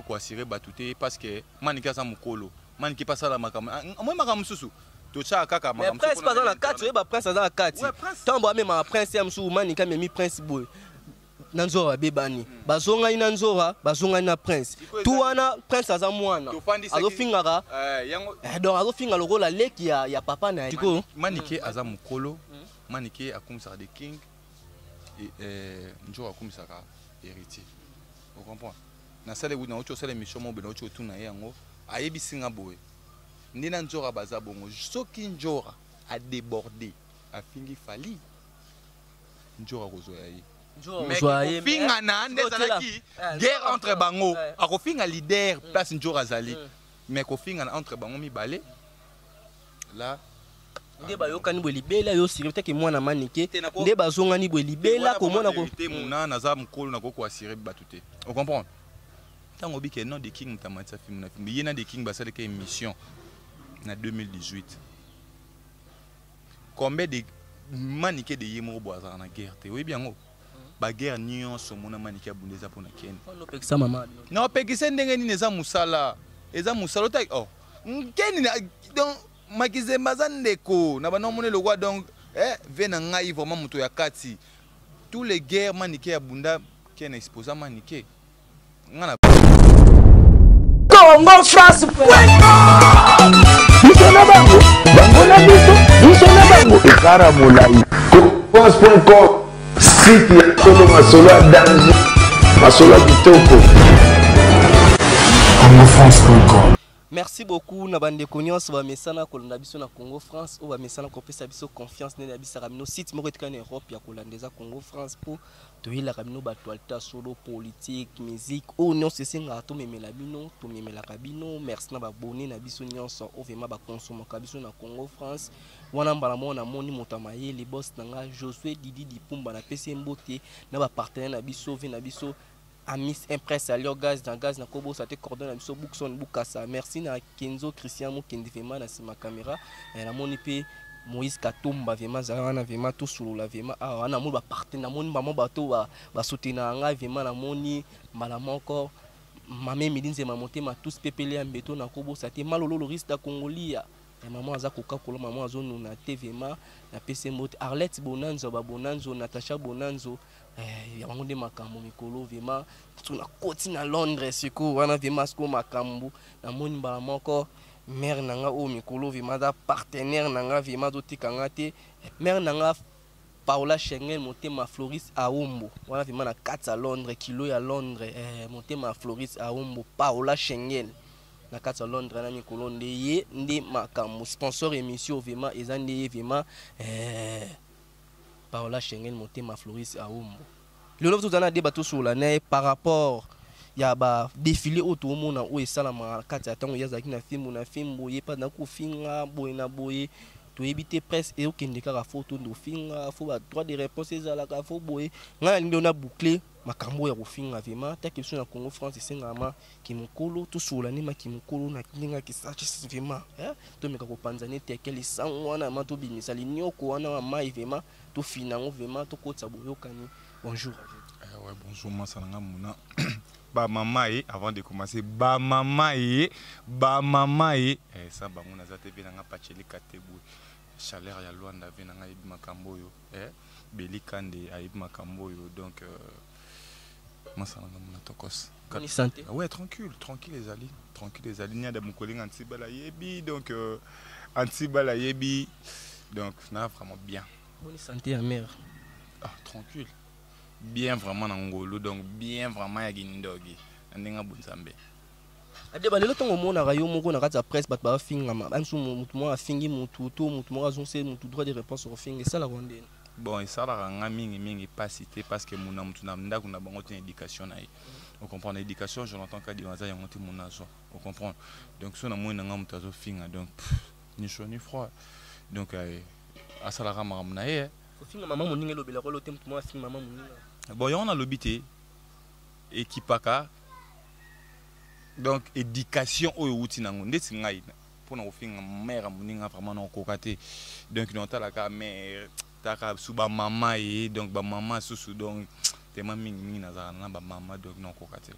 ko assurer batute parce que maniki sa mukolo maniki pas ça la makama moi makam susu to cha kaka makam susu prince pas dans la 4 ba prince dans la 4 tambo même prince ya musu manika memi prince boy nanzora bebani bazonga ina nzora bazonga ina prince tu wana prince aza mwana azofingaka donc azofinga lokola leki ya papa na tiko maniki aza mukolo maniki akumisa de king et njo akumisa héritier vous comprenez na sale wu na ocho sale mission mo beno ocho tuna yango ayebi singa boye ndina nzora baza bongo soki njora a débordé afingi fali njora kozoya yi finga na ndezalaki guerre entre bango akofinga leader place njora zali mais kofinga entre bango mibale là nde bayokani bwe libela yo siri peut-être mwana manike nde bazongani bwe libela ko mona ko te muna naza mukolo na ko assurer batute on comprend tango bi ke non de king tamatsa film na film yena de king basale ke émission na 2018 combien de manike de yemo boza na guerre te oui bien ngo ba guerre nyonso mona manike abundeza pona ken no pekisa mama no pekisa ndenge ni eza musala ta oh ken donc makize mazandeko na banomone le roi donc vena ngai vraiment muto ya kati tous les guerres manike abunda ken exposa manike ngana Congo France Nisona bango na biso nisona bango ekara molai France.com site ya tolo masolo ya danger masolo ya kitoko CongoFrance.com. Merci beaucoup na bande konyos ba mesana kolanda biso na Congo France o ba mesana ko pesa biso confiance ne bisa kamino site moko etikana Europe ya kolandeza Congo France pour toyela kamino ba toalta solo politique musique o non se singa to memela bino to memela kabino merci na ba abonné na biso nyonso o vraiment ba consommer ka biso na Congo France wana mbala mona moni motamaye les boss nanga Josué Didi Dipumba na PC Mbote na ba partenaire na biso ve na biso Amis Impress Alio Gaz dans Gaz na Kobo ça te coordonne na biso Bookson Bukasa merci na Kenzo Christian Mokende vraiment na sima caméra na moni pe Moïse Katumba vraiment za na vraiment tout solo la vraiment ah na mo ba partenaire na moni ba mo bato ba soutenir nga vraiment na moni malama encore mame midinze ma motema tous pepele ya mbeto na Kobo ça te malolo le risque da Congolia maman aza koka kolo maman azono na TVMA na PC Mbote Arlette Bonanzo ba Bonanzo Natasha Bonanzo ya bango nde makambo mikolo vraiment tuna koti na Londres siko wana vraiment sko makambo na moni mbala moko mère nanga o mikolo vraiment da partenaire nanga vraiment dotika nga te mère nanga Paola Schengen motema Floris Aumbo wana vraiment na kata Londres kilo ya Londres motema Floris Aumbo Paola Schengen na kata Londres na mikolo nde ye nde makambo sponsor émission vraiment ezande ye vraiment Paola Schengen motema Floris Aumbo le love tout en a débattu sur l'année par rapport ya ba défilé autour mona o esalama kati atango yazaki na film boye pas na ko finga boye na boye to éviter presse et okende ka photo ndo finga faut ba droit de réponse ezala ka faut boye ngana ndo na boucler makambo ya ko finga vraiment ta question na Congo France sengama ki mukolo to sur l'année ma ki mukolo na kinga ki sache vraiment to meka ko panzane te kele sangwana ma to binisa linyoko wana ma vraiment to finango vraiment to kotsa boyokani bonjour. Ouais, bonjour, moi ça n'a mouna. Ba maman avant de commencer, ba maman ça ba mona za TV na pacheli katebu. Chaleur ya Luanda ve na ibi makambo yo, Belikande a ibi makambo yo donc moi ça n'a mouna tokos. Bonne santé. Ouais, tranquille les alliés nya da mukoling antibala yebi donc antibala yebi donc na vraiment bien. Bonne santé à mère. Ah, tranquille. Bien vraiment na ngolo donc bien vraiment ya gindogi ndinga bunzambe adeba lelo tongo mona rayo moko na kati ya presse bat ba finga ma ansu mutu mo afingi mutu to mutu mo azonse mutu droit de réponse au finga ça la ronde bon et ça la nga mingi pas cité parce que mona mutu na ndako na bango te éducation na on comprend l'éducation je l'entends ka di waza ya monte monazo on comprend donc so na mo na nga mutu azo finga donc ni chaud ni froid donc asala ka maramna finga maman moninga lobela ko lotem mutu mo afinga maman moninga bon on a l'obité équipaka donc éducation au outil nango ndeti ngai pour na ofinga mère moninga vraiment na kokate donc non talaka mère taka suba mama et donc ba mama susu donc tellement mingi na za na ba mama donc non kokate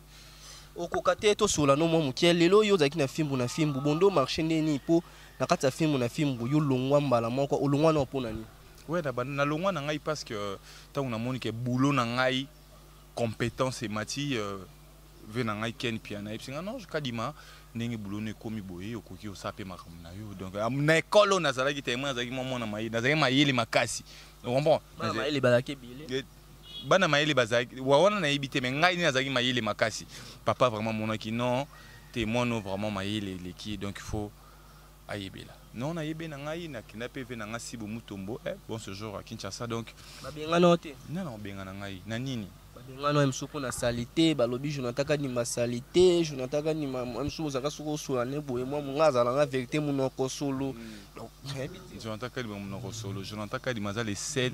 okokate to sola no mo mukie lelo yo zaki na fimbu bondo marché ndeni po na kati ya fimbu yo longwa mbala moko olongwa na po nani ouais na longwa na ngai parce que tant on a moni que boulot na ngai compétence et mati ve na ngai ken piana et singa non je kadima ndenge boulot ne komi boye okoki osape makambo na yo donc na école na zalaki témoin zalaki mona mayi na zalaki mayele makasi on comprend mayele balaki bile bana mayele bazaki wana na yebite mais ngai ni nazaki mayele makasi papa vraiment monaki non témoin no vraiment mayele leki donc il faut ayebela non na yebe na ngai na kinape ve na ngasi bo mutombo bon ce jour à Kinshasa donc babenga note non benga na ngai na nini babenga no msuko na salité balobi jonataka ni ma salité jonataka ni msuko zaka suko solo ne boye moi ngaza na vérité munoko solo donc jonataka ni munoko solo jonataka di maza le sel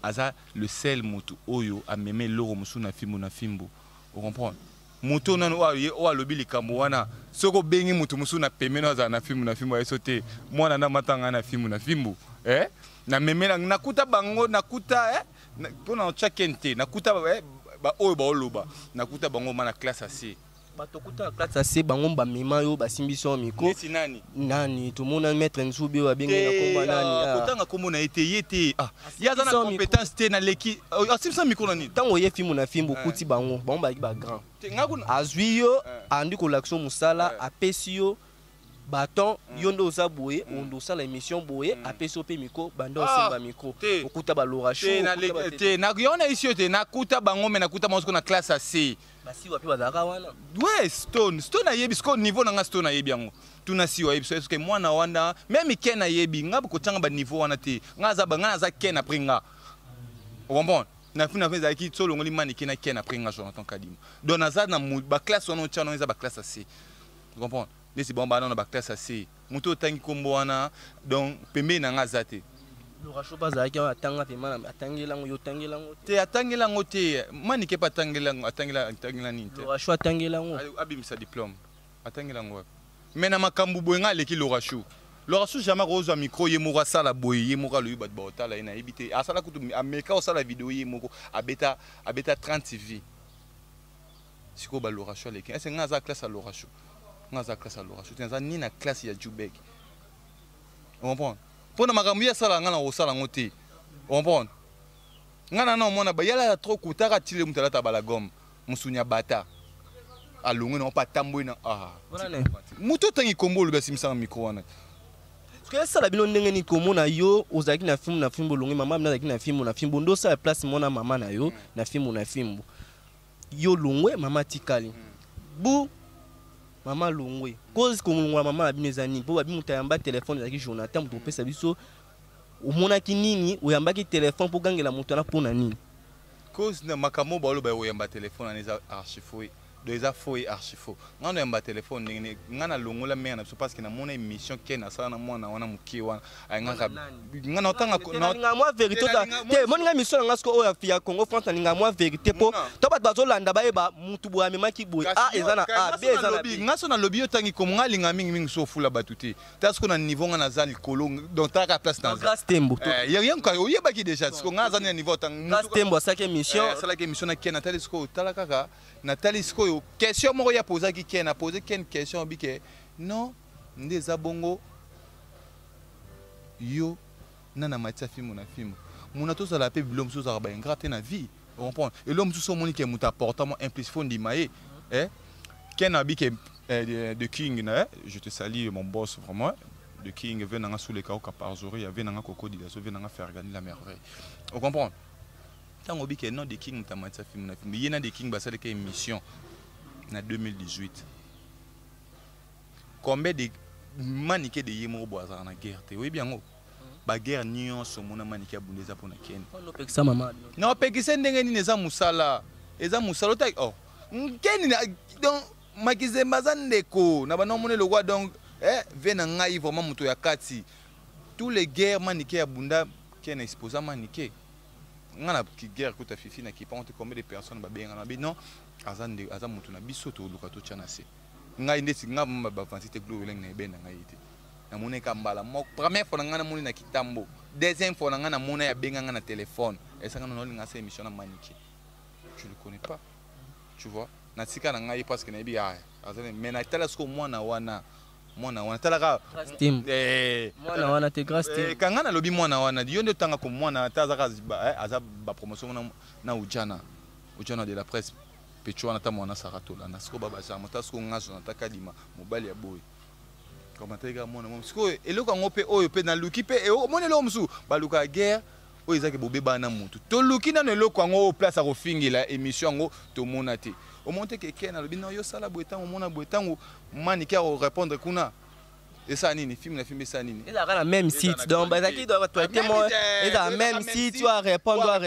aza le sel mutu oyo a meme loro musu na fimbu on comprend moto nanu o alobi likambo wana soko bengi mutu musu na pemeno za na fimbu esote mwana na matanga na fimbu na memela nakuta bango nakuta pona chakente nakuta ba oyo ba oloba nakuta bango mana classe AC batokuta classe AC bango ba mema yo basimbiso miko nani to mona maître nsubi wa bengi na komba nani kotanga komo na yete yaza na compétence te na leki asimsa miko nani tango ye fimbu kuti bango ba grand azwiyo andi ko l'action musala apesi yo baton yondo za boye ondo sala émission boye apesi pe miko bando simba miko okuta ba lora show te na yona ici te nakuta bango me nakuta mosiko na classe AC basi wapi bazaka wana ouais stone ayebi sko niveau na nga stone ayebi yango tuna si ayebi so que mwana wanda même ken ayebi nga ko tanga ba niveau wana te nga za ken après nga bon na fina feza ki solo ngoli mani ken après nga Jonathan Kadima donc naza na ba classe wana tchano eza ba classe AC tu comprends les bon ba na ba classe AC muto tangi kombo wana donc pembe na nga zate Lora show bazaki atanga pe mana atangelango yo tangelango te atangelango te mani ke patangelango atangela nini te Lora show atangelango abimisa diplôme atangelango mais na makambu boyenga leki Lora show jamais rose micro ye moko sala boye ye moko lo bat botala ina ebite asala kutu ameka osala vidéo ye moko abeta 30 v siko ba Lora show leki est nga za classe à Lora show tenza ni na classe ya Jubek on comprend pour na makambu ya sala nga na osala ngote on comprend nga na mona ba yala trop kutaka tile mutala tabala gom musunya bata alungu na pa tambo na muto tangi kombo lo basimisa micro wana parce que ça la bino ndenge ni komona yo ozaki na fimbo longi mama na zaki na fimbo ndo sa place mona mama na yo na fimbo yo longwe mama tikali bu mama longwe cause komongwa mama abino ezani po babi mutayamba téléphone zaki Jonathan muto pesa biso omonaki nini oyambaki téléphone po gangela muto na pona nini cause na makamo ba lo ba oyamba téléphone na archive deux faux et archi faux. On a un téléphone, on a longo la merde parce que na mon émission qui est na ça na moi na wana muki wana. On a autant na moi vérité te mon émission nga sko o ya Congo France na moi vérité po to ba bazolanda ba eba mutu bo amema ki boy ezana b ezana b nga so na lobby otangi ko nga linga mingi so fula batuti parce que na niveau nga na za likolo donc ta ka place dans grâce tembo ya rien ka o yeba ki déjà parce que nga za na niveau tangi grâce tembo ça que émission ça la émission na Ken Nathalie sko tala kaka Nathalie sko question moko ya poser ki Ken a poser Ken question bi ke non ndeza bongo yo nana matia film na film mona to ça la pe bilom so za ba ingrate na vie on comprend et l'homme tout son monique muta portement implice fond di maé Ken a bi ke de King na je te salue mon boss vraiment de King venanga sous les cas par jour il y avait nanga crocodile so venanga faire gagner la merveille on comprend tant obi ke non de King muta matia film na film yena de King basale ke émission na 2018 combien de manique de yemo boisa na guerre te oui bien ba guerre nyonso mona manique abundeza pona Ken no pekisa mama no pekisa ndenge ni eza musala ta oh Ken donc makize mazandeko na bana mona le roi donc vena ngai vraiment muto ya kati tous les guerres manique abunda Ken exposa manique ngana ki guerre ko ta fifi na ki pas combien de personnes ba benga na bi non azande azamutu na biso to luka to chana se ngai ndeti ngamba ba vansite gloire leng na ebenda ngai ite na mona ka mbala mo première fois ngana mona na kitambo deuxième fois ngana mona ya benga na téléphone et ça ngana no linga sa émission na manique je le connais pas tu vois na tika na ngai parce que na bi ah azane mais na tala sko mwana wana talaka mwana wana te grâce te kanga na lobi mwana wana yo nde tanga ko mwana tazaka aza ba promotion na ujana de la presse pecho wana ta mwana saratola na sko baba sa mota sko ngazo na takalima mobali ya boy comment tega mwana mo sko eloko ngo pe oyo pe na luki pe e monelo msu baluka guerre oyo ezaki bobeba na mutu to luki na eloko ngo place a kofingila émission ngo to mona te au monte que Ken a le bino yo sala boetango mona boetango mani qui a répondre kuna et ça nini film ça nini il a la même site donc bazaki doit toi témoin il a même site tu dois répondre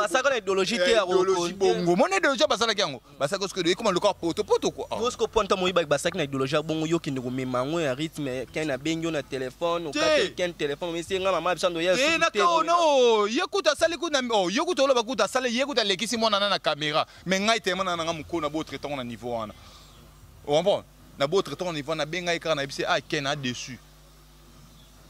ça comme idéologie te à bongo mon idéologie basala kiango basaka ce que comment le corps poto quoi parce que point moi basaki na idéologie bongo yo ki ne memango ya rythme Ken a bengo na téléphone ou Ken téléphone mais c'est maman bisando ya eh no yekuta sali kuna yekuta lo bakuta sali yekuta lekisi mona na caméra mais ngai te mona na mukona bo traitant na niveau wana on na beau traitant on niveau na benga écran na bisi Ken a dessus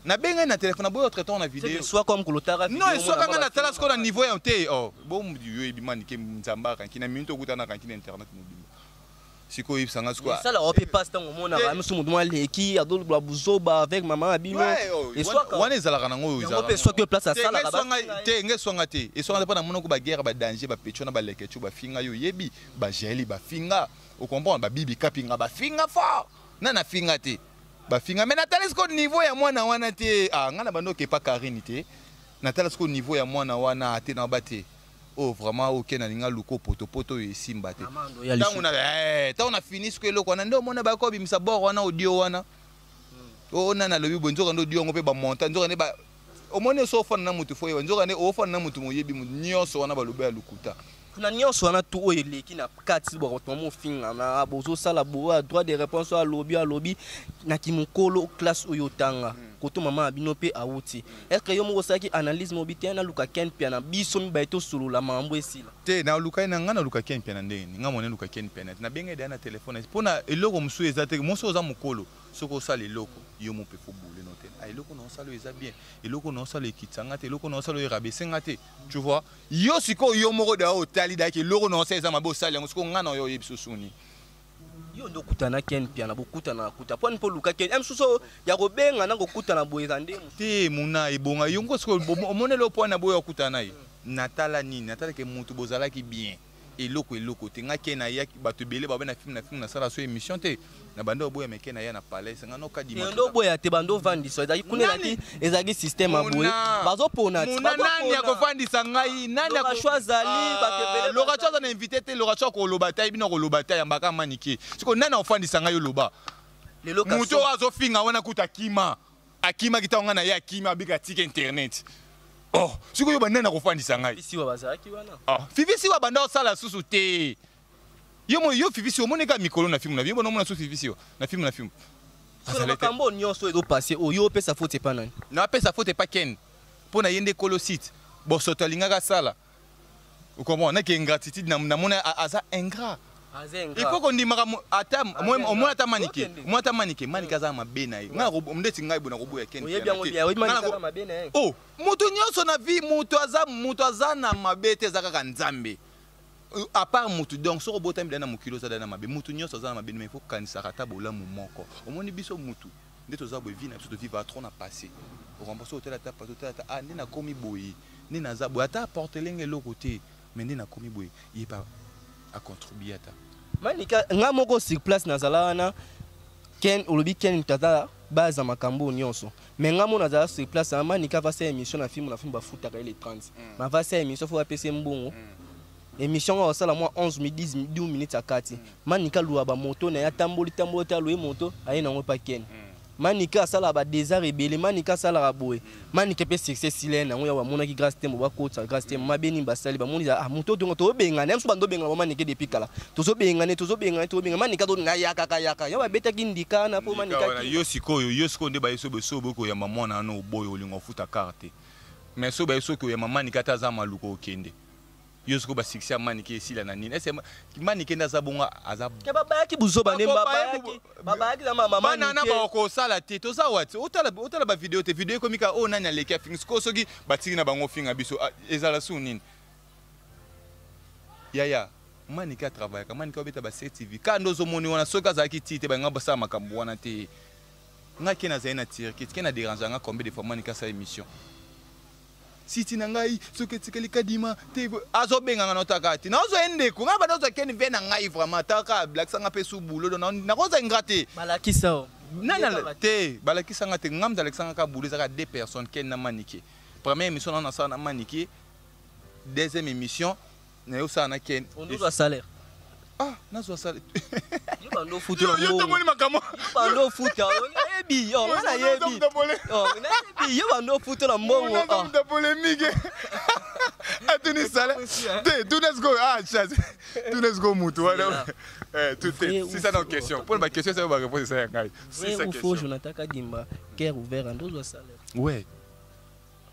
na benga na téléphone na beau traitant na vidéo soit comme kolotara non soit quand na tala sko na niveau ya te bon yo ebimani ke nzamba kan kina minto kutana kan kina internet mobile siko ibsanga sko ça la opé passe tant au monde na musu mudu leki adol buzoba avec maman abino et soit wana ezalaka nango ezalaka opé soit que place à sala te ngesonga te et soit pas na monoko ba guerre ba danger ba pecho na ba lekecho ba finga yo yebi ba jeli ba finga au comprendre ba bibi kapinga ba finga fort na finga te ba finga mais na talisco niveau ya mwana wana te ngana bando ke pa karinité na talisco niveau ya mwana wana te na bate oh vraiment aucun alinga luko poto e simba te tant on a fini ce que le kona ndo mona ba ko bimisa bord wana audio wana na lobi bonzo ndo audio ngo pe ba monta nzo ne ba o mone so fona na mutu foye nzo ne o fona na mutu moyebi mu nyonso wana ba lobi ya lukuta kuna nyonso wana tu oyo eleki na kati bo tomo finga na bozo sala bo droit de réponse à lobby na kimokolo classe oyo tanga koto mama abino pe awuti est-ce que yo mo saki analyse mobité na luka Ken pia na biso mi baito sulu la mambo esila te na luka na ngana luka Ken pia na ndeni nga mona luka Ken pia na benga ida na téléphone pona eloko msu ezate moso za mokolo soko sala eloko yo mo pe fo boule no te eloko na sala eza bien eloko na sala ekitsanga te eloko na sala erabesenga te tu vois yo siko yo moko da otali da ke eloko na sala eza mabo sala ngo siko ngana yo yebiso suni yo ndo kutana Ken pia na bokutana kuta poni po luka Ken emsuso ya kobenga na kokuta boyeza ndemo te muna ebonga yo ngo siko omonelo pona boyo kutana ye natala nini natala ke mutu bozala ki bien eloko te nga Ken na ya bato belé ba na film na sala so émission te na bando boya meke na ya na palais nga no kadi ndo boya te bando vandisa ezaki kunela ti ezaki système aboye bazo pona ti nani ya ko vandisa ngai nani ya ko choisali batebele loka choisa na invité te loka choisa ko lobata bino ko lobata ya mbaka manike siko nani ofandisa ngai loba lelo ka muto azo finga wana kuta akima kitanga na ya akima bika tike internet oh siko yo banana ko fandisa ngai isi wa bazaki wana fifisi wa banda sala susu te yo fifisi omoneka mikolo na film na yo bonomona susu fifisi na film azala kambo nyonso ezo passer oyo pesa faute pa nani na pesa faute pa Ken pona yende kolo site bosoto lingaka sala ukomona na ke ingratitude na mona aza ingrat il faut qu'on dise ata moi ata manike manika za mabena yi nga mndeti ngai bona koboya Ken oh mutu nyonso na vie mutu aza na mabete za kaka nzambe à part mutu donc so robota mbana mukilo za dana mabe mutu nyonso za na mabe mais il faut kanisa kata bolamu moko omoni biso mutu ndeto za boye vie na biso to vivre trop na passé au rembourser hôtel ata ndi na komi boye ndi na za boye ata porte lenge lokote mais ndi na komi boye yeba a contribuer ata manika nga moko sur place nazala wana Ken olobi Ken tata baza makambo nyonso mais nga mona nazala sur place manika va faire émission na film bafutaka ile 30 ma va faire émission faut appeler mbongo émission au sala moi 11 minutes à kati manika luwa ba moto na ya tamboli ta loye moto ayena ngo pa Ken manika sala ba déjà rebelle manika sala raboé manika pe succès silena ngo ya wa mona ki grâce tembo ba kota grâce tembo mabeni basali ba moni moto to benga nem so bando benga ba manika depuis kala tozo benga manika to ngaya kaka ya ba beta kindika na po manika yo siko nde ba yeso beso boko ya mamona no boyo olingo futa carte mais so ba yeso ko ya manika ta za maluko okende yo siko ba succès manike esila na nini ese manike ndaza bonga aza ke baba yaki buzoba ne baba yaki na mama manana ba ko sala te to za wati otala ba video komika o nanya leki afings ko soki batiki na bango finga biso ezala su nini yaya manike atravaillaka manike obeta ba CTV ka ndozomoni wana soki azalaki ti te banga basala makambo wana te nga ke nazali na tirkit ke na dérange nga combien de fois manike asala émission siti na ngai soki etikeli kadima te azobenganga notaka ti nazoendeko nga bana ozakeni ve na ngai vraiment taka blakisanga mpe su bulo nakozangra te balakisa nana te balakisanga te nga mzalakisanga ka bulo ezaka 2 personnes ken na manike première émission na nasala na manike deuxième émission na yo sana ken on doit salaire ah nazo salaire yo bando foot la yo tomoni makamo bando foot ka yebi yo na yebi yo bando foot la mbongo ah de polémique atuni salaire te tu let's go ah chasse tu let's go mutu wala tout c'est ça nos questions pour ma question ça va répondre ça ngai c'est ça question Jonathan Kadima cœur ouvert on doit salaire ouais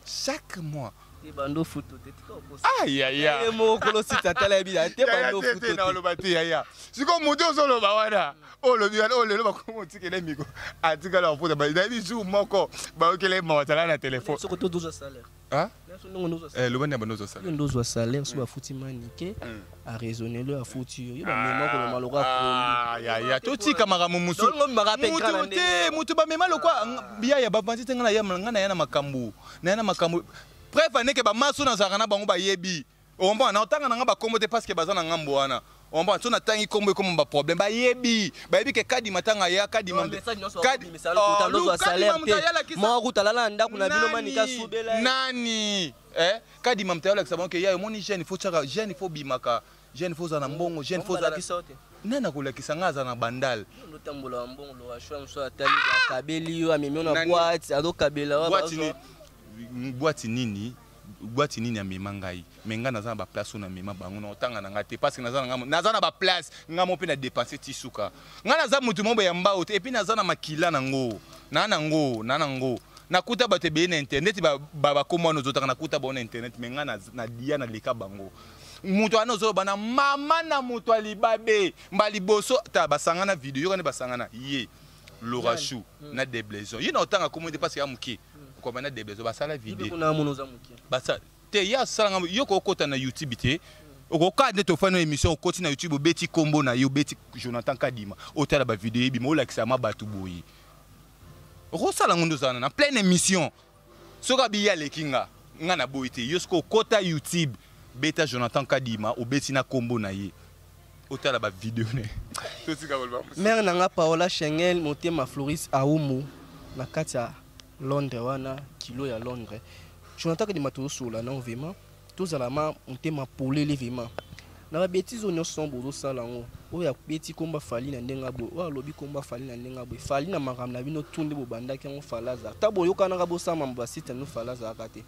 chaque mois te bando photo te ko aïe aïe aïe mo ko lo sita tala bi te bando photo te na lo bati ya siko mutu solo ba wana o lo bi o le lo ba ko mo tikele miko atika la photo ba bi jour moko ba okele mo tala na téléphone soko to doza salaire hein le bande ba doza salaire doza salaire so ba futi manike a raisonner le a futi yo ba mema ko lo malora ko ya to tika maramu musu mutu ba mema lo kwa biya ya ba banti tenga na ya na makambu na makambu bref aneke ba maso na zakana bango ba yebi omba na otanga nga ba kombo te parce que bazana ngambo wana omba so na tangi kombo comme ba problème ba yebi ke kadi matanga ya kadi mambe kadi misalo kutalozo salaire te mo kutalala ndako na bino manika subela nani kadi mamte ya lakisa bango ke ya moni jeune faut chaka jeune faut bimaka jeune faut zana mbongo jeune faut zana nana kulakisa ngaza na bandal notambola mbongo lo ashwa mso atali ba kabeli yo amemi na boîte ado kabela wa boîte nini ya mema ngai me nga naza na ba place na mema bango na otanga na nga te parce que naza na ba place nga mo pe na dépenser tisuka nga naza mutu mo ya mbao te et puis naza na makila nango nanango nakuta bato be na internet ba komo no zotaka nakuta ba na internet me nga na dia na leka bango mutu ana zo bana mama na mutu alibabe mbali boso ta basanga na video yo kana basanga na ye Laura Chou na déblaison yina otanga komo parce que amuki comme on a des besoins ça la vidéo basa te ya sala yo ko kota na YouTube te ko ka de to fa na émission ko na YouTube beti combo na yo beti Jonathan Kadima otala ba vidéo bi mo la kisa ma batu boyi ko sala ngondo zana na pleine émission soka bi ya lekinga nga na boyi te yo ko kota YouTube beta Jonathan Kadima o beti na combo na ye otala ba vidéo ne to sika bolba mère nanga Paola Chengel motema Floris Aoumu na katia Londres wana kilo ya Londres Jonathan Kadima to sola na vraiment tous alama motema polele vraiment na ba bêtise onyo sombo do sala ngo o ya beti komba fali na ndenga bo o lobi komba fali na ndenga bo fali na makam na bino tunde bo banda ke ngo falaza tabo yoka na bo sama mba site no falaza akate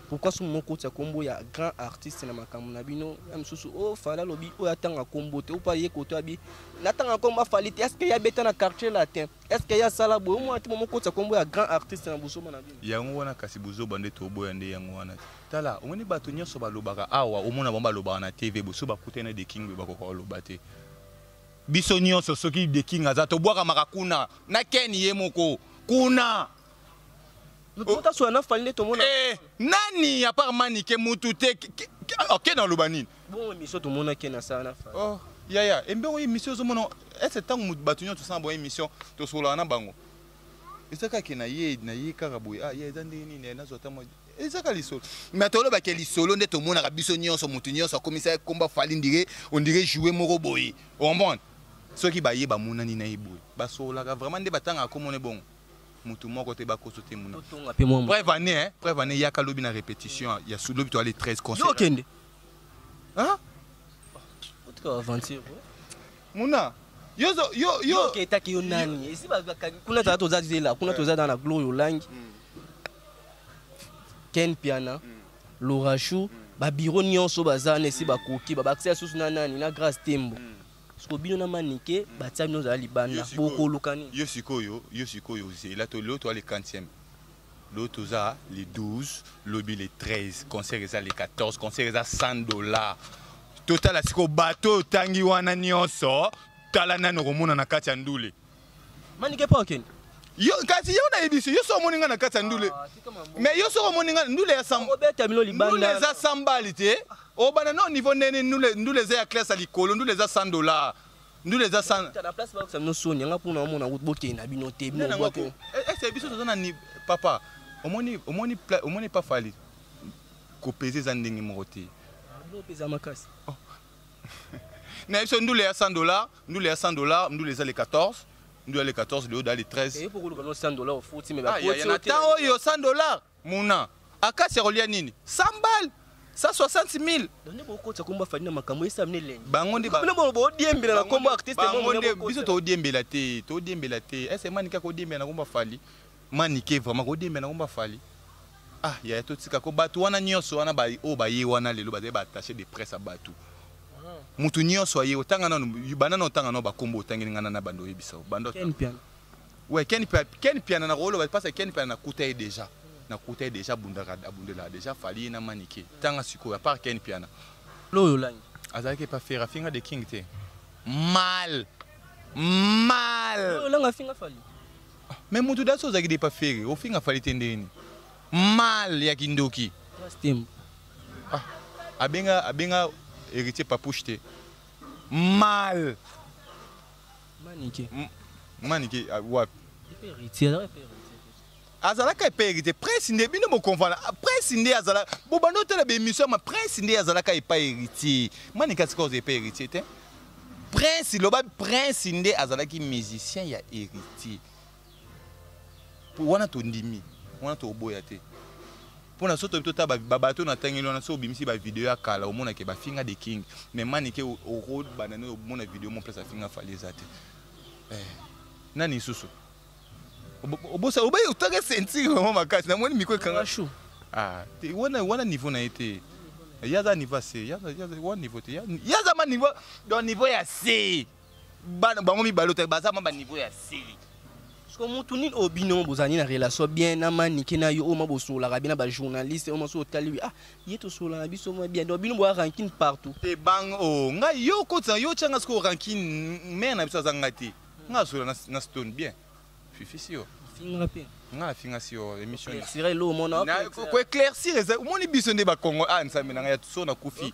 pourquoi son moko tia kombo ya grand artiste na makam na bino am susu o fala lobi o atanga kombo te o pa ye koto abi natanga komba fali te est-ce que ya beta na quartier latin est-ce que ya sala bo mo ati moko tia kombo ya grand artiste na boso na bino yango wana kasi bozo bande to boya nde yango wana tala omoni bato nyonso balobaka awa omona bomba lobaka na TV boso bakutena de king bakoko loba te biso nyonso soki de king aza to bwaka makakuna na keni ye moko kuna Nota so na fali to mona nani à part manike mutu te OK dans lobanine bon émission to mona ke na sana fa oh ya embe o émission zo mona est-ce tant bato nyonso sans bon émission to sola na bango ezaka ke na ye karaboy ah ye zande nini na zo tamo ezaka lisolo mais to loba ke lisolo nde to mona ka biso nyonso mutu nyonso komisa komba fali ndire on dirait jouer moko boy on bon ceux qui ba ye ba mona ni na iboy ba sola vraiment nde batanga ko mona bon mutu moko te ba kosote muna preuve année ya kalobi na répétition ya sous lobi to aller 13 concerts yo kende hein autre aventure muna yo ke taki yo nani isi ba kuna to za zela kuna to za dans la gloire langue Ken Piana Laura Chou ba biro nyonso bazana esi ba koki ba accès sous na nani na grâce tembo ko bino na manike batia bino za libanda boko lukani yo sikoyo c'est là to l'autre les 40e l'autre za les 12 lobby les 13 concert za les 14 concert za $100 total asiko bateau tangi wana nyonso tala nano komona na kati ya ndule manike pa okende Yo kasi yo na ebisi yo so moninga na kata ndule. Mais yo so moninga ndule ya samba. Robert Milo libanda. Ndule za sambalité. O bana no niveau nene ndule za ya classe alikolo ndule za $100. Ndule za 100. Ta na place ba ko so nyanga pour na mona boke na bino te bino boke. C'est biso to na ni papa. Omoni pas fali. Ko peser za ndenge morote. Bo pesa makasi. Na biso ndule ya $100, ndule ya $100, ndule za les 14. Nous les 14, le haut dans les 13. Et pour le $100 au foot, mais il y en a tant yo $100. Mouna. Aka c'est relié nini? 100 balles. Ça 60 000. Donne beaucoup de combat fani na makambo esa mne lengi. Bangonde ba. Bino bo diembe na combat artiste mo mo. Biso to diembe la te, to diembe la te. Est-ce manika ko diembe na combat fali? Manike vraiment ko diembe na combat fali. Ah, ya to tsika ko batu wana nyonso wana ba o ba ye wana lelo ba ba attaché de presse à batu. Mutu nyonso aye otanga na banana otanga no ba kombo otangeli ngana na bando yebisa bando Ken piano. Ouais, Ken piano na rolo ba parce que Ken piano na kutai déjà. Na kutai déjà bundaka abundela déjà fali na manike. Tanga siko à part Ken piano. Lo langi. Azaki pas faire finga de king te. Mal. Mal. Lo langa finga fali. Mais mutu daso zaki de pas faire. O finga fali tendeni. Mal ya kindoki. Rastem. Ah. Abenga héritier papouche mal manike ouais héritier azalaka pe héritier prince ndé bino mo confondre prince ndé azala bo bando tele be mission ma prince ndé azalaka e pas héritier manika siko ze pas héritier te prince loba prince ndé azalaki musicien ya héritier pour wana to ndimi wana to boya te. Pour na soto tota babato na tangelo na so bimisi ba vidéo ya kala omona ke ba finga de king mais manike au road banane omona vidéo mon place finga fali zate nani susu obosa obaye utaka sentir vraiment makasi na moni miko kanga chou te wana niveau na été yaza niveau C yaza wana niveau te yaza ma niveau dans niveau ya C bango mi balota baza ma niveau ya C. Parce que mutu obino bozani na relation bien na manike na yo o mabosola ka bina ba journaliste o maso tali ah yeto sola na biso mo bien obino bo ranking partout te bang o nga yo ko tsa yo changa sko ranking mais na biso zanga te nga sola na stone bien fifi si yo finga pe nga finga si yo émission éclaircir lo mona ko éclaircir eza moni biso nde ba Congo nsambe na ya so na kufi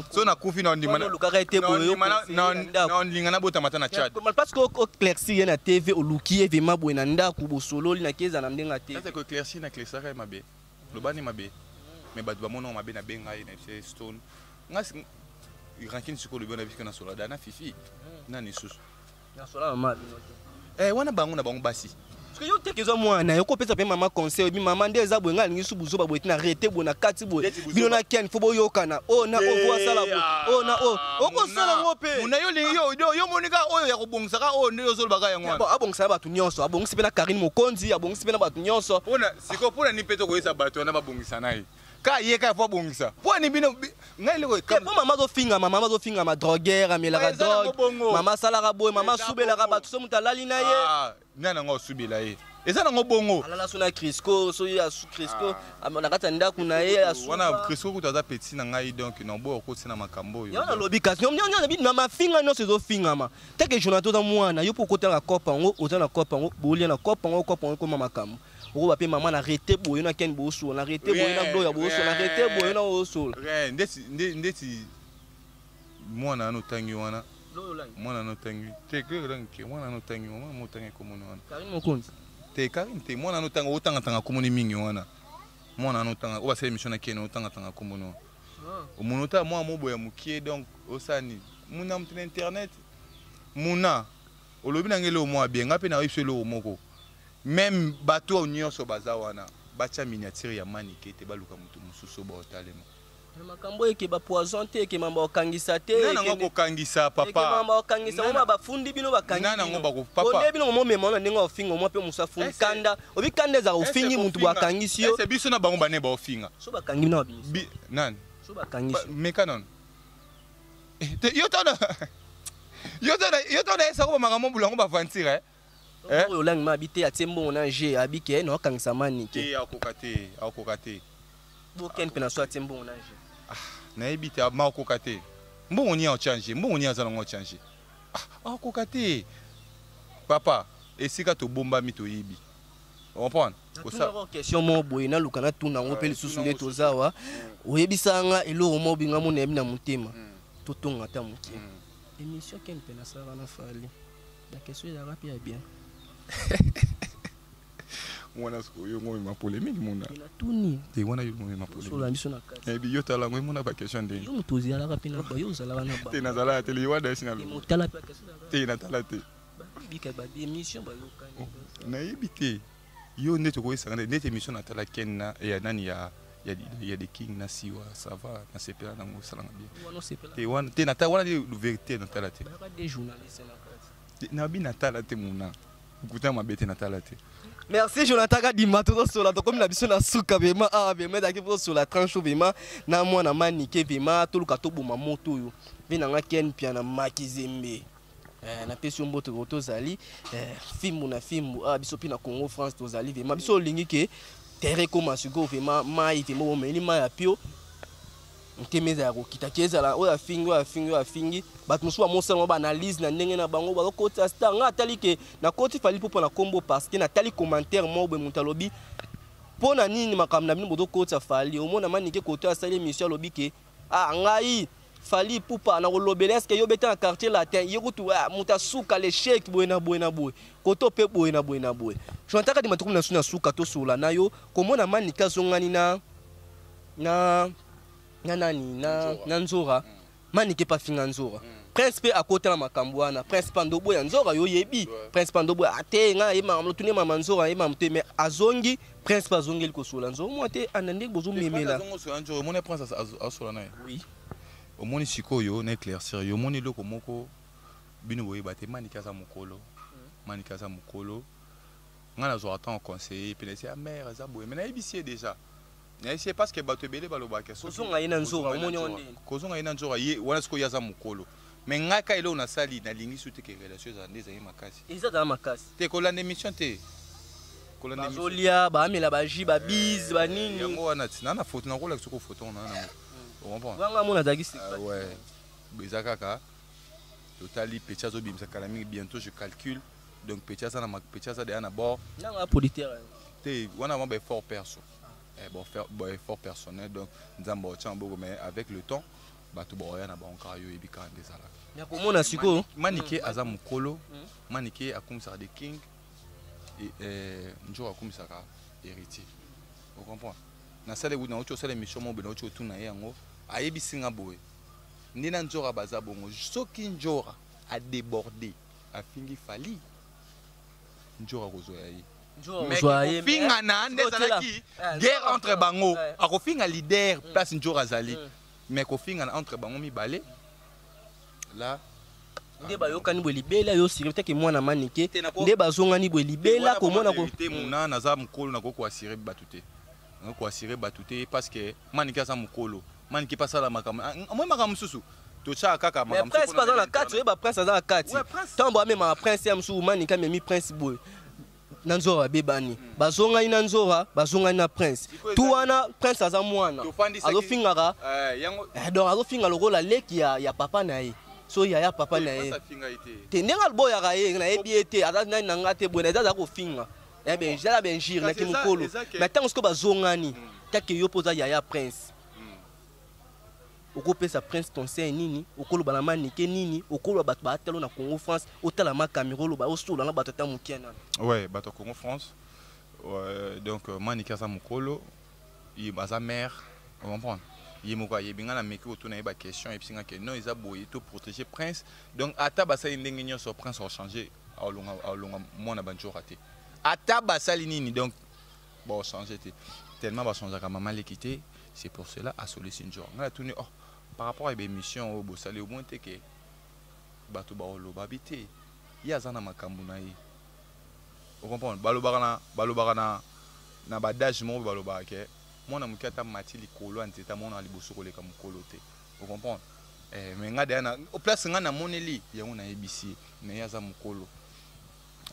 so na kufi na ndima na lukaka ete boyo na linga na bota matana Tchad parce que au éclaircir na TV au luki evema boy na ndako bosolo na keza na ndenga te c'est que éclaircir na éclaircir ka mabe lobani mabe mais ba mona mabe na benga na stone nga ranking siko lo bona bika na sola dana fifi na ni susu na sola mabe wana bango na bango basi. Parce que yo tekezo mwana yo ko pesa pe mama conseil bi mama ndeza bwenga lingi su buzo ba boyeti na rete bona kati boye bino na ken fo boyo kana o na o vo sala bo o na o ko sala ngope muna yo lingi yo monika oyo ya kobongisa ka o nde yo zolo baka yango wana abongisa batu nyonso abongisa pe na Karine Mokonzi abongisa pe na batu nyonso ona siko pona ni peto ko yesa batu na babongisa nayi ka ye ka fo bongisa pona bino ngai le ko po mama zo finga ma drogueur amela drogue mama sala ka boy mama subela ka batu so mutalali na ye nana ngo subela ye eza nango bongo alala so na Crisco so ya Crisco na kata ndako na ye ya wana Crisco kutaza petit na ngai donc na bo ko tsina makambo yo yana lobi kasi nyanya bi mama finga no sezo finga ma teke jonato da mwana yo poko tanga kopa ngo ozana kopa ngo bolia na kopa ngo ko mama makambo oko ba pe mama na arrêter boyo na ken bo so na arrêter boyo na gloya bo so na arrêter boyo na o so ndeti mwana no tangi wana mwana no tangi te que ranke mwana no tangi mwana mo tangi ko mona wana Karine Mokonzi te Karine te mwana no tanga otanga ko moni mingi wana mwana no tanga o ba sele mission na kene otanga ko mona o monota moi mo boya mukie donc osani muna mtu na internet muna olobi na ngelo mo bien ngape na yipselo moko même bateau nyonso baza wana bacha miniature ya manike te baluka mutu mususu ba otalema makambo eke ba poison te eke mamba okangisa te nana ngo kokangisa papa eke mamba okangisa mama bafundi bino bakangisa nana ngo bako papa onde bino mo mema na ndinga ofinga mo pe musa fundi kanda obi kanda za ofingi mutu bakangisi yo c'est biso na bango bane ba ofinga so bakangi na bi nan so bakangisi mekanon yo tona esa ko makambo bulango ba vantire oyo langi ma bité ya tembo na G abike no okangisa manike akoka te bo ken pena so tembo na G na ebite ma okoka te mbongo ni a changer mbongo ni azala ngo changer akoka te papa esika to bomba mi to yibi comprendre ça question mo boye na lukana tuna ngo peli susu le tozawa oyebisanga eloko mo binga mo nebi na mutema totonga ta muke émission ken pena ça na fali la question ya rapide bien mwana sko yo ngo ma polémique mona la tuni te wana yo ngo ma polémique so la mission na kati e bi yo tala ngo mona ba question de yo mutozi ala rapide ba yo zala na ba te na zala tele wada sina mo tala pa question te na tala te bi ka ba émission ba yo kan na yebite yo ne to ko isanga ne émission na tala ken na ya nani ya des king na siwa ça va na sepela na ngo salanga bien te wana te na tala wana de vérité na tala te ba des journalistes na kati na bi na tala te mona kuta mabete na tala te. Merci Jonathan Kadima tout sur la comme la biso na suka bema bema daki sur la tranche bema na mwana manike bema tout le kato boma moto yo bina nga ken pia na makizembe na pesi mboto roto zali film na film biso pina Congo France to zali bema biso lingi ke terre comme asugo bema mai bema bo meni mai apio ntemeza ya kokita kezala oya fingi bat musu amosala ba analyse na ndenge na bango ba kota star nga tali ke na koti fali popo na kombo parce que na tali commentaire mo be mutalobi pona nini makam na bino bodo kota fali o mona manike kota asali émission lobi ke ngai fali pupa na kolobela est-ce que yo beta na quartier latin yekutu muta suka le shake boy koto pe boy na boy je ntaka di matuku na suna suka to sola na yo komona manika zongani na nzora manike pa finga nzora principe à côté la makambwana principe ndobo ya nzora yo yebi principe ndobo ate nga yema mlotune mama nzora yema mte mais azongi principe azongi liko sola nzora mo ate anande bozo memela azongo sola nzora mo ne prince asola na oui au moni sikoyo na éclaircir yo moni loko moko bino boye bate manike za mukolo nga na zo attend conseiller puis c'est mère za boye mais na ebisi déjà c'est parce que bato belé balobaka kozonga ina nzora omoni onde kozonga ina nzora ye wana siko yaza mukolo mais ngaka ile ona sali na lingi sute ke relation za ndeza ye makasi ezata makasi te kolanda émission te kolanda émission bazolia baamela baji babise banini yango wana tina na photo na kola siko photo on a on comprend wanga mona dagi ouais bezakaka totali pecha zo bimsa kalami bientôt je calcule donc pecha ça de na bord nanga politaire te wana mba fort perso bon effort personnel donc nzambo tchambo mais avec le temps bato boya na banka yo ebika ndezala ya komona siko manike aza mukolo manike akumisa de king et njo akumisa ka héritier vous comprenez na sale wu na ocho sale mission mo be na ocho tuna yango ayebisinga boye ndina nzora baza bongo soki njora a débordé afingi fali njora kozoya yi mais finga na ndezalaki guerre entre bango akofinga leader place njora zali mais kofinga entre bango mibale là nde bayokani bwe libela yo siri peut-être mwana manike nde bazongani bwe libela komona ko te muna naza mukolo na ko assurer batute na ko assurer batute parce que manike za mukolo manike pasala makama moi makama susu to cha kaka makama mais prince pas dans la 4 yo ba prince dans la 4 tambo même ma prince ya msu manike memi prince boy nanzora bebani bazonga ina nzora bazonga ina prince tu wana prince aza mwana azofingaka donc azofinga lokola leki ya papa na ye so ya papa na ye te ndenge alboyaka ye na yebi ete aza nani na nga te boye aza kofinga jala benjire naki mokolo mais ntango siko bazongani take yo mpo oza yaya prince okopesa prince conseil nini okoloba na manike nini okoloba bato baatalo na Congo France otala ma Cameroun loba osola na bato ta mukia na ouais bato Congo France donc manike za mokolo yi baza mère on comprend yi moko yebinga na meki otuna ye ba question episinga ke non eza boye to protéger prince donc ata basali ndenge nyonso prince a changé alonga mona banjo raté ata basali nini donc bon changer te tellement ba changer ka maman l'équité c'est pour cela à solliciter njora ngala tuni par rapport à l'émission au bosali au moins te ke bato ba oloba bité ya zana makambu na yi on comprend balobaka na badage mo balobaka ke mona mukata matili kolo anteta mona liboso koleka mukolo te vous comprenez mais nga de na au place nga na moneli yango na ebisi mais ya za mukolo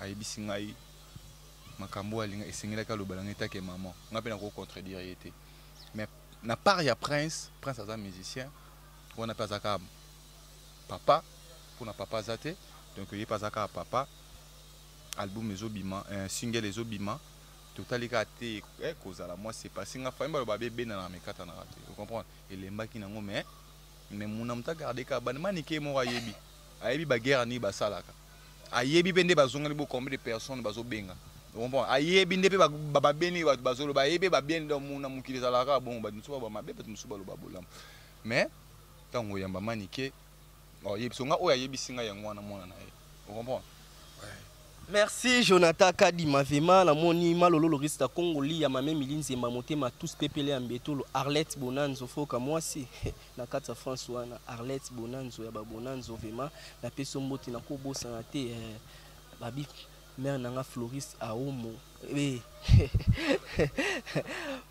ayebisi ngai makambo alinga esengelaka lobalanga etake maman nga pe na ko contredire yete mais na part ya prince aza musicien on a pas zaka papa pour na papa zate donc il pas zaka papa album ezobima single ezobima totalika te kozala moi c'est pas singa fa mba ba bebe na mekata na raté vous comprenez et mbaki nango mais mon amta garder ka ban manike mo ayebi ayebi ba guerre ni ba salaka ayebi bende bazonga libo combien de personnes bazo benga vous comprenez ayebi ndepe ba beni bazolo ba yebe ba bien dans mon amukili salaka bon ba nsuba ba mabe peut nsuba lo ba bolam mais tango yamba manike ayebi songa o ayebi singa yango wana mona na ye vous comprenez. Merci Jonathan Kadima Vema la moni malolo lorista Congoli ya mame milinzi ma motema tous pepele ambetolo Arlette Bonanzo foka moi si na kata France wana Arlette Bonanzo ya ba Bonanzo Vema na peso mboti na ko bosa na te babi mère nanga Floris Aomo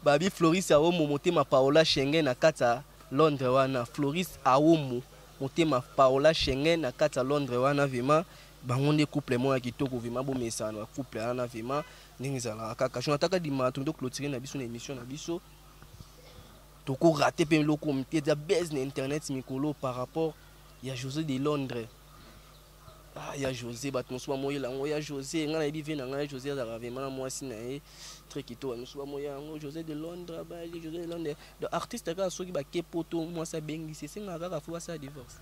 babi Floris Aomo motema Paola Schengen na kata Londres wana Floris Aomo motema Paola Schengen na kata Londres wana Vema bangonde couple moi kitoko vima bo mesana couple ana vima ningi zala kaka Jonathan Kadima to clôturer na biso na émission na biso to ko rater pe lo comité de base na internet mikolo par rapport ya José de Londres ya José bat mo soa moye la ya José ngana bi vena ngana José za vraiment moi si na e très kitoko mo soa moye ngo José de Londres ba José de Londres de artiste ka soki ba kepoto moi ça bengi c'est ngaka ka fo ça divorce.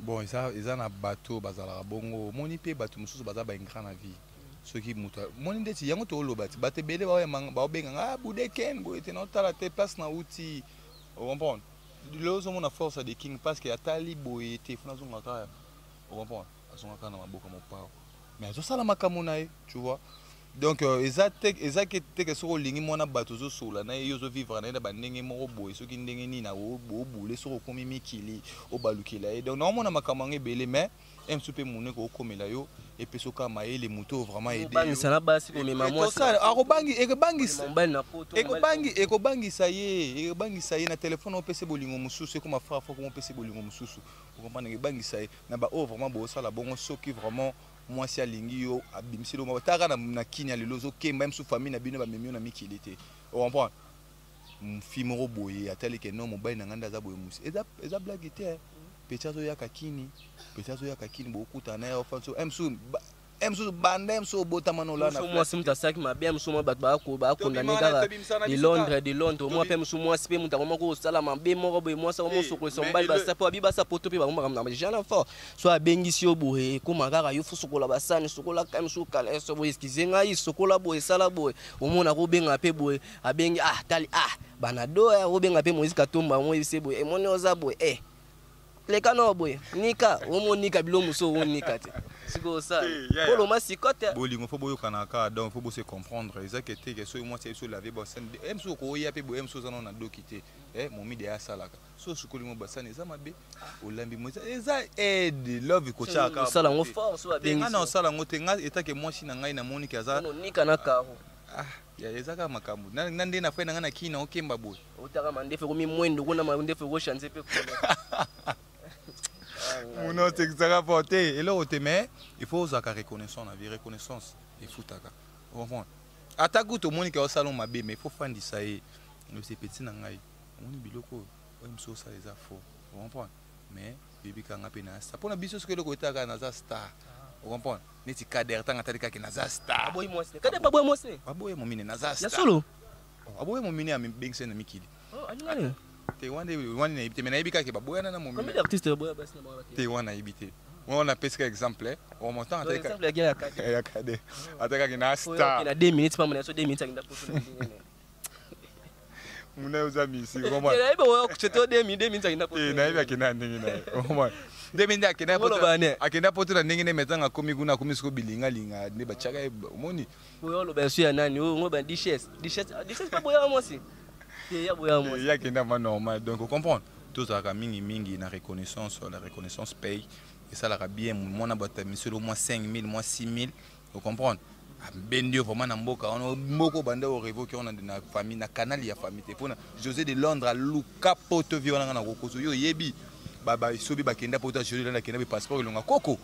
Bon, ils ont un bateau, bazala bongo. Moni pe bateau, mususu bazala ba ingrat na vie. Ceux qui muta. Moni ndeti yango to lo bati. Bate bele ba benga ah budeken bo ete na tala te place na outil. Vous comprenez? Lo zo mona force de king parce que atali bo ete funa zo ngaka. Vous comprenez? Azonga kana maboka mo pao. Mais azo sala makamona na tu vois. Donc que sur lingi mona bateau zo sola na yo zo vivre na ba ndenge mo boye soki ndenge ni na o bule sur komi mikili o balukila et donc non mona makamange belé mais em soupe mone ko komela yo et puis soka maé les motos vraiment aider bangi sana basi ko mema moi ça akobangi ekobangi ça y est na téléphone o pc bolingo mususu ko ma frère faut ko pc bolingo mususu vous comprenez bangi ça na ba o vraiment bo ça la bongo soki vraiment moi si alingi yo abimisilo mo taka na kinya lelo zo ke même sous famille na bino ba memio na mikilité on comprend film roboye atali ke no mobile na nganda za boye musi eza blague te pechazo ya kakini bo kuta na yo fanso emsu banda emsu botamano la na moi simta saki ma bien mso bat ba condamné kaka de Londres moi pe mso moi sipe muta mo ko sala ma be mo boye moi sa mo soko so mbali ba sapo abi ba sapo to pe ba mo na jana fort so abengisi yo boye ko makaka yo fusukola basani sokola kam so kala so boye skizenga yi sokola boye sala boye o mona ko benga pe boye abengi tali banado ya ko benga pe Moïse Katumba mo yise boye e moni oza boye les canaux boy nika omo nika bilo muso o nika te siko ça polo masikote bolingo fo boyo kanaka donc faut se comprendre ezakete que so moi c'est so laver bossen emso ko ya pe boy emso zana na dokite momi de asalaka so sukolimo basani za mabe olambi moza eza aide love ko chaka sala ngo force wa benga na sala ngo tenga etake moi sina ngai na monika za nika na karo ya ezaka makambu na nde na fena ngana kina okemba boy utaka mandefe ko mi mwendo kuna mandefe ko chanze pe ko Mon texte porté et là mais il faut avoir reconnaissance la vie reconnaissance et foutaka vous comprenez attaque tout monde qui au salon mabé mais il faut faire ça et c'est petit na ngai on biloko emso ça les afo vous comprenez mais bibi kanga pe na ça pour na biso ce que le côté ka na za star vous comprenez neti kader tanga talika ki na za star aboy mo se kade baboy mo se aboy mo mine na za star ya solo aboy mo mine am bing sen na mikili anyale te wande na ibite mais na ibika ke baboya na mo mine combien d'artistes boya basi na boya te wana ibite on a pesqué exemple on montant avec exemple ya kade ataka kina star na 2 minutes pas mon so 2 minutes akinda poso na ndingene muna uzami si comment na ibe wo kucheto 2 minutes akinda poso na ibe akina ndingene comment 2 minutes akina poto akina poto na ndingene metanga komi kuna komi siko bilinga linga ne bachaka omoni boyo lo ba su ya nani ngo ba dishes pas boya moi si ya boya moi ya kina ma normal donc vous comprenez tout ça mingi na reconnaissance la reconnaissance paye et ça la bien mon abata monsieur au moins 5000 moins 6000 vous comprenez bendio vraiment na mboka on moko banda au révoquer on a na famille na canal ya famille te pona José de Londres à Luka poto violanga na kokoso yo yebi baba isobi bakenda poto José na kenda be passeport longa koko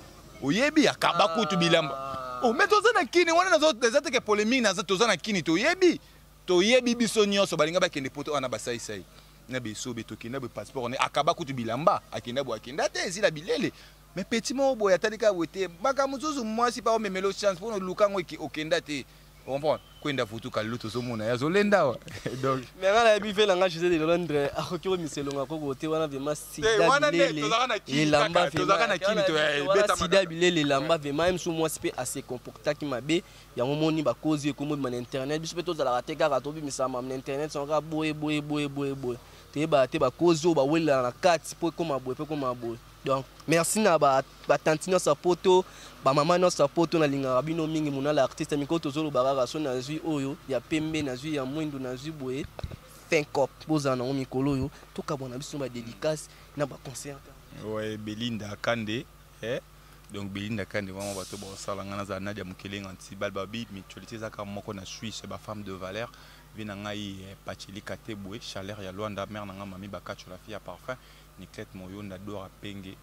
oyebi akaba kutu bilamba o mais toza na kini wana nazo tezate ke polémique nazo toza na kini to yebi biso nyonso balinga bakende poto wana basai sai na bisobi to kenda be passeport ne akaba kutu bilamba akenda bo akenda te zila bilele mais petit mo boya talika wete baka muzuzu moi si pas memelo chance pour lukango okenda te comprends kwenda futu kalu tozomona ya zolenda wa donc mais ngala bi fait langa José de Londres akokiro miselonga ko gote wana vraiment sida bilele elamba tozaka kini to beta sida bilele elamba vraiment même sous moi c'est assez comporta qui mabe ya ngomoni ba cause ko mo na internet biso peto za la teka ka to bi misama na internet son ka boye te ba cause ba wela na carte po ko maboye po ko maboye. Donc merci na ba tantino sa poto ba mama no sa poto na linga bino mingi muna la artiste miko tozolo barara so na zui oyo ya pembe na zui ya mwindo na zui boye finkop boza na mikolo yo to ka bona biso ba dédicace na ba concert. Ouais, Belinda Kande donc Belinda Kande vraiment bato ba sala ngana za Nadia Mukelenga anti balbabi mutualité za ka moko na Suisse ba femme de valeur vina ngai Pacheli Katebwe chaleur ya Luanda mère nga mami bakacho la fille à parfum Nicolette Moyonda Dora Penge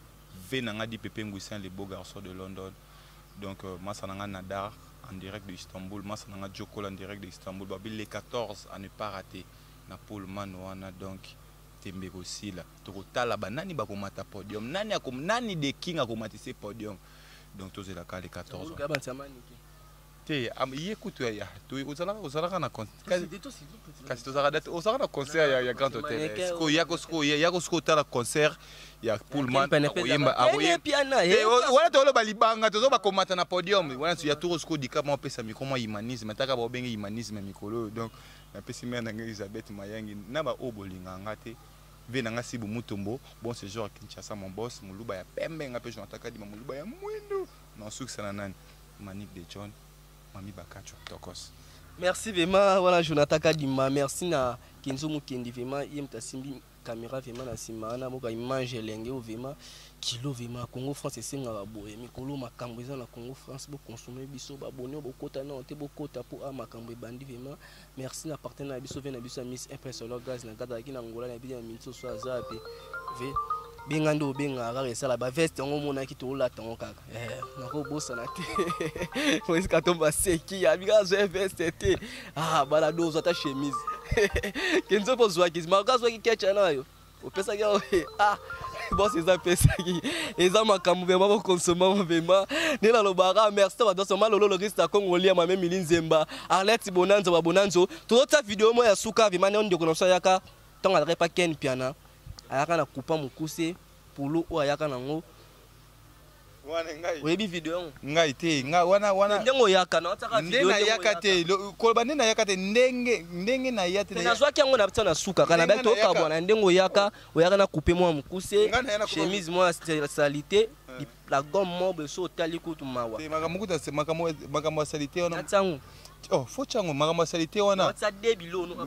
venanga di Pepe Nguissin les beaux garçons de London donc Massananga Nadar en direct de Istanbul Massananga Djokol en direct de Istanbul babil les 14 à ne pas rater na Paul Manouana donc tembe aussi là totala banani bakomata podium nani de king akomatise podium donc tous la les 14 te écoute ya tu uzala na concert kasi tozala date uzala na concert ya Grand Hôtel yako tala concert ya Pullman oyemba wala tolo balibanga tozo bakomata na podium wana ya tour sko dika mo pesa micro mo humanisme taka ba bengi humanisme mikolo donc na pesi mère na Elisabeth Mayangi na ba obolinga ngate vena ngasi bu mutombo bon ce jour Kinshasa mon boss muluba ya pembe ngape jonataka di muluba ya mwindo na succès na nani Manique de John Mami Bakacho Tokos. Merci vraiment voilà Jonathan Kadima merci na Kenzo Mukendi vraiment yemta simbi caméra vraiment na simana boka image lenge vraiment kilo vraiment Congo France esenga ba boye mikolo makambo eza na Congo France bo consommer biso ba bonio bo kota na te bo kota pour a makambo bandi vraiment merci na partenaire biso vena biso Miss Impressionnant gaz na kata ki na ngola na bi na minso so azape ve bengando benga ga resala ba veste ngo mona ki to la tango kaka nako bosa na te mo iska tomba seki ya biga zo veste te bala dozo ta chemise kenzo po zwa kizima ga zwa ki kecha nayo opesa ga boss eza pesa ki eza makambo be ba consommer vraiment ne la lobara merci ba doso malolo le reste Congolia ma même Linzemba Arlette Bonanzo ba Bonanzo to ta vidéo mo ya suka vima ne ndeko na so yaka tonga repa ken piana ayaka na coupa mukuse polo o ayaka nango wana ngai webi video ngai te wana ndengo yaka na taka video ndena yaka te koloba ndena yaka te ndenge na yate na zwa kyango na bitana suka kana ba to ka bwana ndengo yaka oyaka na couper mo mukuse chemise mo salité la gomme mo beso tali kutu mawa te makambo salité ona tsangu oh faut chango makambo salité ona ça débilo no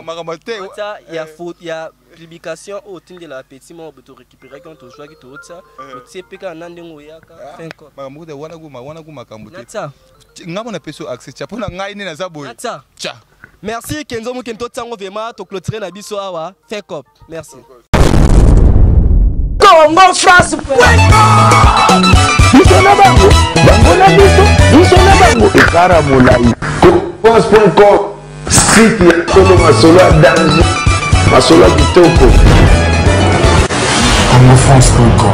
makambo te ya faute ya publication au tinde la petit mo beto récupérer quand to soit ki to ça to peka na ndengo yaka finko makambo te wana gu makambo te ngamo na peso accès cha pona ngai ni na zaboy cha merci Kenzo Mukento tsango vraiment to clôturer na biso awa finko merci Congo France Nisona bango bango na biso nisona bango ekara molai Congo.com site ya solo masolo ya danger masolo ya kitoko Congo France.com